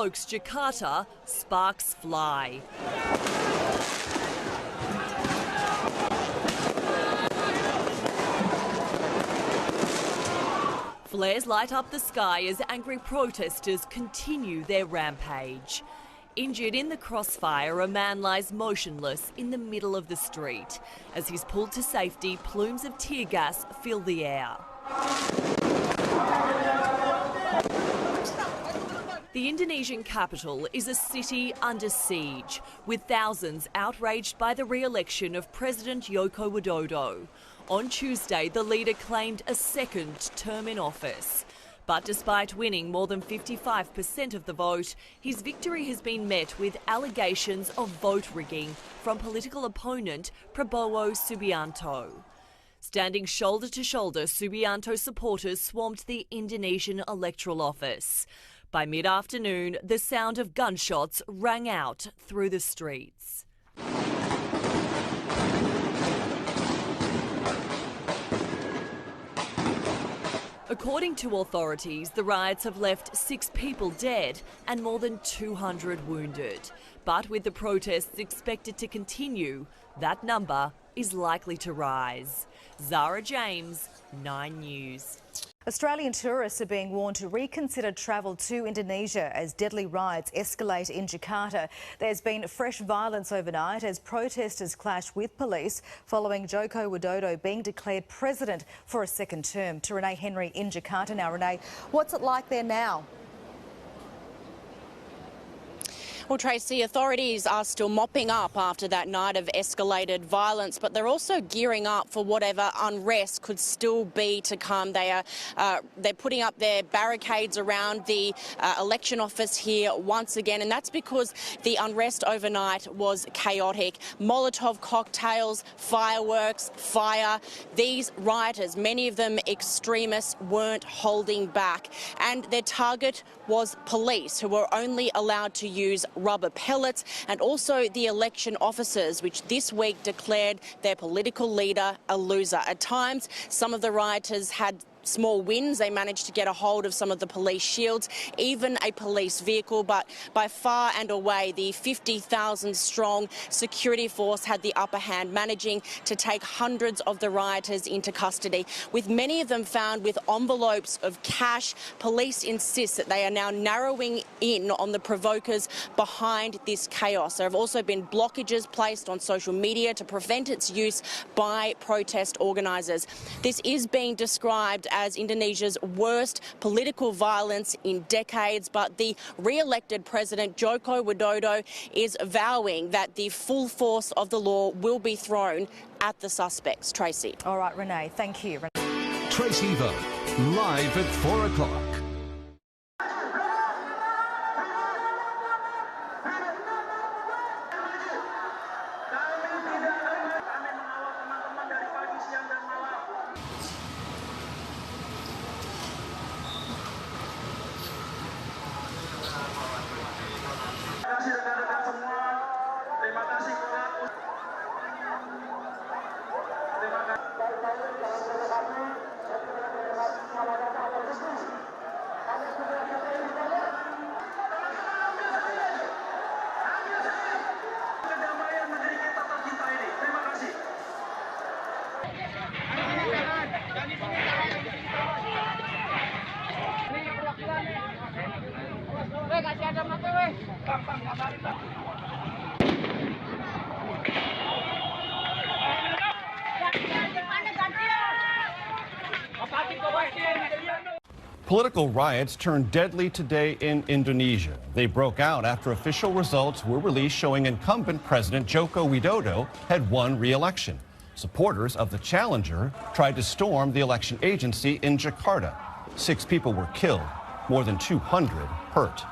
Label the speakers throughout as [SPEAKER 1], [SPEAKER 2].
[SPEAKER 1] provokes Jakarta, sparks fly. Flares light up the sky as angry protesters continue their rampage. Injured in the crossfire, a man lies motionless in the middle of the street. As he's pulled to safety, plumes of tear gas fill the air. The Indonesian capital is a city under siege, with thousands outraged by the re-election of President Joko Widodo. On Tuesday, the leader claimed a second term in office. But despite winning more than 55% of the vote, his victory has been met with allegations of vote rigging from political opponent Prabowo Subianto. Standing shoulder to shoulder, Subianto supporters swamped the Indonesian electoral office. By mid-afternoon, the sound of gunshots rang out through the streets. According to authorities, the riots have left 6 people dead and more than 200 wounded. But with the protests expected to continue, that number is likely to rise. Zara James, 9 News.
[SPEAKER 2] Australian tourists are being warned to reconsider travel to Indonesia as deadly riots escalate in Jakarta. There's been fresh violence overnight as protesters clash with police following Joko Widodo being declared president for a second term. To Renee Henry in Jakarta now. Renee, what's it like there now?
[SPEAKER 3] Well, Tracy, authorities are still mopping up after that night of escalated violence, but they're also gearing up for whatever unrest could still be to come. They're putting up their barricades around the election office here once again, and that's because the unrest overnight was chaotic. Molotov cocktails, fireworks, fire. These rioters, many of them extremists, weren't holding back, and their target was police, who were only allowed to use rubber pellets, and also the election officers, which this week declared their political leader a loser. At times, some of the rioters had small wins. They managed to get a hold of some of the police shields, even a police vehicle, but by far and away the 50,000 strong security force had the upper hand, managing to take hundreds of the rioters into custody, with many of them found with envelopes of cash. Police insist that they are now narrowing in on the provokers behind this chaos. There have also been blockages placed on social media to prevent its use by protest organisers. This is being described as Indonesia's worst political violence in decades, but the re-elected President Joko Widodo is vowing that the full force of the law will be thrown at the suspects. Tracy.
[SPEAKER 2] All right, Renee, thank you.
[SPEAKER 4] Tracy Vote, live at 4 o'clock. Political riots turned deadly today in Indonesia. They broke out after official results were released showing incumbent President Joko Widodo had won re-election. Supporters of the challenger tried to storm the election agency in Jakarta. 6 people were killed, more than 200 hurt.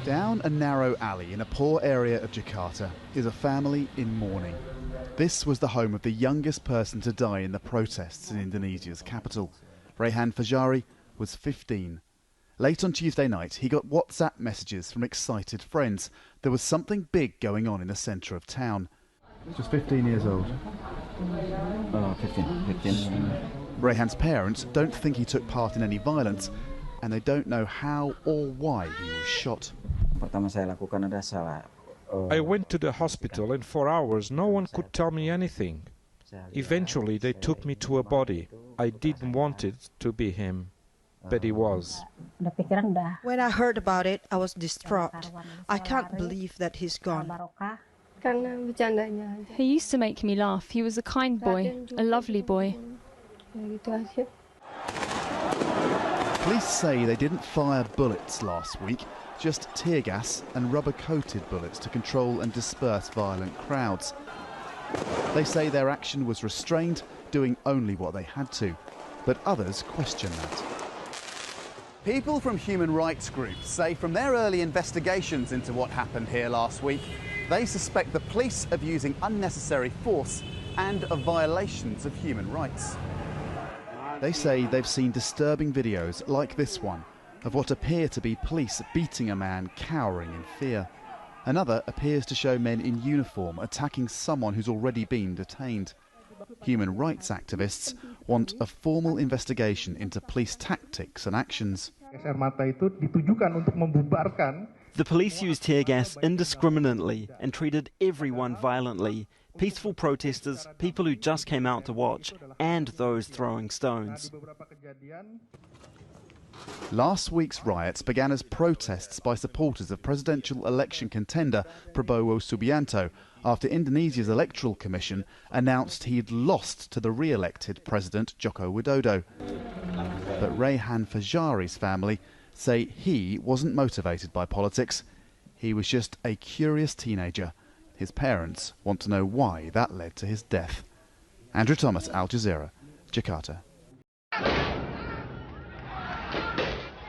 [SPEAKER 5] Down a narrow alley in a poor area of Jakarta is a family in mourning. This was the home of the youngest person to die in the protests in Indonesia's capital. Rehan Fajari was 15. Late on Tuesday night, he got WhatsApp messages from excited friends. There was something big going on in the centre of town. He was 15 years old. 15. Rehan's parents don't think he took part in any violence, and they don't know how or why he was shot.
[SPEAKER 6] I went to the hospital and for hours no one could tell me anything. Eventually they took me to a body. I didn't want it to be him, but he was.
[SPEAKER 7] When I heard about it, I was distraught. I can't believe that he's gone.
[SPEAKER 8] He used to make me laugh. He was a kind boy, a lovely boy.
[SPEAKER 5] Police say they didn't fire bullets last week, just tear gas and rubber-coated bullets to control and disperse violent crowds. They say their action was restrained, doing only what they had to, but others question that. People from human rights groups say from their early investigations into what happened here last week, they suspect the police of using unnecessary force and of violations of human rights. They say they've seen disturbing videos like this one of what appear to be police beating a man cowering in fear. Another appears to show men in uniform attacking someone who's already been detained. Human rights activists want a formal investigation into police tactics and actions.
[SPEAKER 9] The police used tear gas indiscriminately and treated everyone violently. Peaceful protesters, people who just came out to watch, and those throwing stones.
[SPEAKER 5] Last week's riots began as protests by supporters of presidential election contender Prabowo Subianto after Indonesia's Electoral Commission announced he had lost to the re-elected President Joko Widodo. But Rehan Fajari's family say he wasn't motivated by politics. He was just a curious teenager. His parents want to know why that led to his death. Andrew Thomas, Al Jazeera, Jakarta.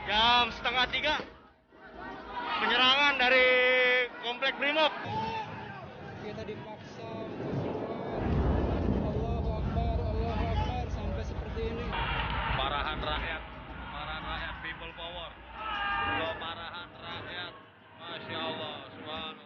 [SPEAKER 10] Jam 2:30, penyerangan dari komplek Brimob. Kita dipaksa Allahu Akbar sampai seperti ini. Marahan rakyat, people power. Marahan rakyat, Masya Allah, Subhanallah.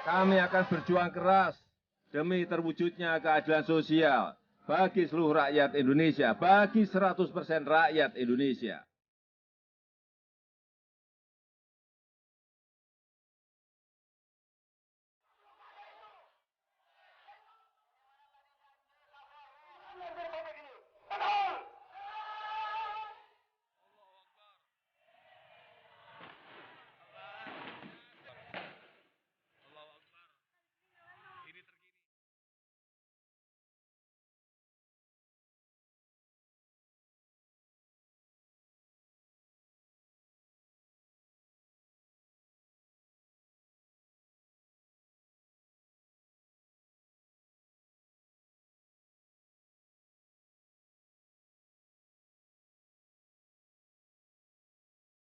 [SPEAKER 10] Kami akan berjuang keras demi terwujudnya keadilan sosial bagi seluruh rakyat Indonesia, bagi 100% rakyat Indonesia.